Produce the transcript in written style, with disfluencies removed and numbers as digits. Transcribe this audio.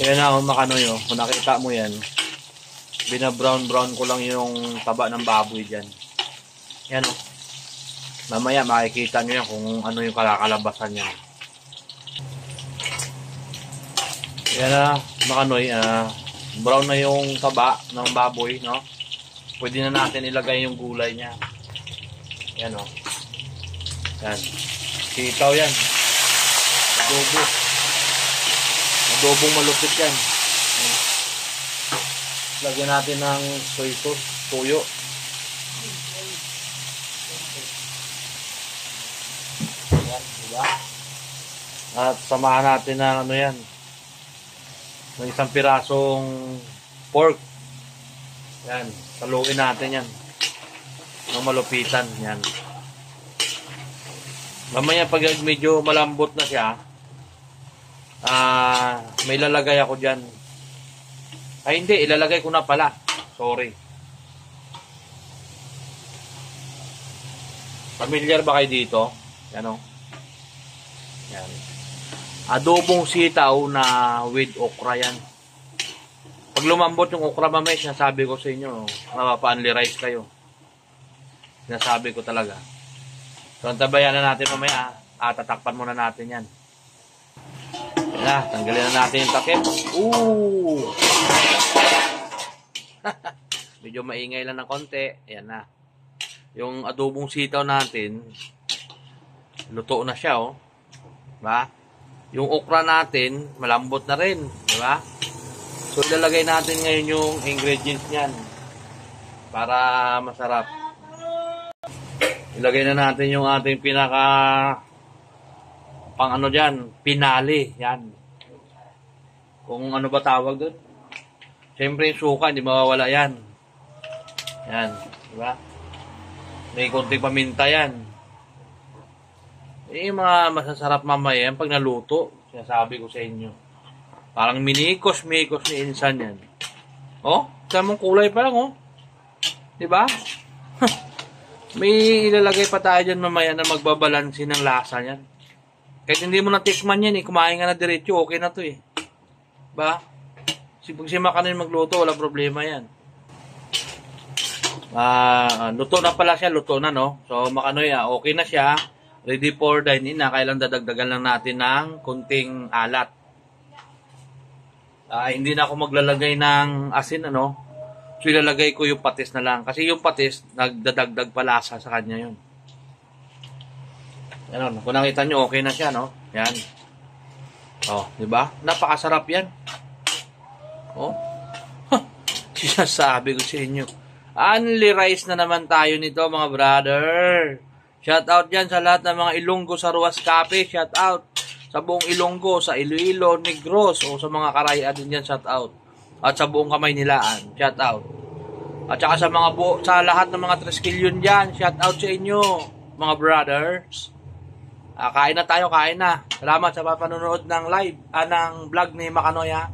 Ayan na, Makanoy, oh. Kung nakita mo yan, binabrown-brown ko lang yung taba ng baboy dyan. Yan, oh. Mamaya makikita nyo yan kung ano yung kalakalabasan yan. Ayan na, Makanoy, brown na yung taba ng baboy, no? Pwede na natin ilagay yung gulay niya. Yan, oh. Yan. Sitaw yan. Adobo. Adobong malupit yan. Lagyan natin ng soy sauce, toyo. Yan, diba? At samahan natin ng ano yan, ng isang pirasong pork. Yan, saluin natin yan ng malupitan. Yan. Mamaya pag medyo malambot na siya, may lalagay ako dyan. Ay hindi, ilalagay ko na pala. Sorry. Familiar ba kayo dito? Yan, o. Yan. Adobong sitaw na with okra yan. Pag lumambot yung okra mamaya, sinasabi ko sa inyo, mapapa-only rice kayo. Sinasabi ko talaga. So, antabayan na natin mamaya. Tatakpan muna natin yan. Yan, tanggalin na natin yung takip. Ooh! Medyo maingay lang ng konti. Ayan na. Yung adobong sitaw natin, luto na siya, oh. Diba? Yung okra natin, malambot na rin. Diba? So, ilalagay natin ngayon yung ingredients niyan para masarap. Ilagay na natin yung ating pinaka pang ano dyan, pinali. Yan. Kung ano ba tawag doon. Siyempre yung suka, hindi mawawala yan. Yan. Diba? May konting paminta yan. Yung mga masasarap mamaya yan pag naluto. Sinasabi ko sa inyo. Parang minikos-mikos ni insan yan. Oh, samong kulay pa lang, oh. Diba? May ilalagay pa tayo dyan mamaya na magbabalansin ng lasa yan. Kahit hindi mo natikman yan, kumain ka na diretso, okay na to, eh. Ba? Pag si Makanoy magluto, wala problema yan. Luto na pala siya, luto na, no? So, Makanoy, okay na siya. Ready for dine-in na. Kailang dadagdagan lang natin ng kunting alat. Hindi na ako maglalagay ng asin, ano? So, ilalagay ko yung patis na lang. Kasi yung patis, nagdadagdag palasa sa kanya yun. Yan, kung nakita nyo, okay na siya, no? Yan. Oh, di ba? Napakasarap yan. Oh. Sinasabi ko sa inyo. Only rice na naman tayo nito, mga brother. Shout out yan sa lahat ng mga Ilonggo sa Ruas Cafe. Shout out sa buong Ilonggo, sa Iloilo, Negros, o sa mga Karaya din yan. Shout out. At sa buong Kamaynilaan. Shout out. At saka sa lahat ng mga Triskelion dyan. Shout out sa inyo, mga brothers. Kain na tayo, kain na. Salamat sa papanonood ng live, ng vlog ni Makanoy, ha.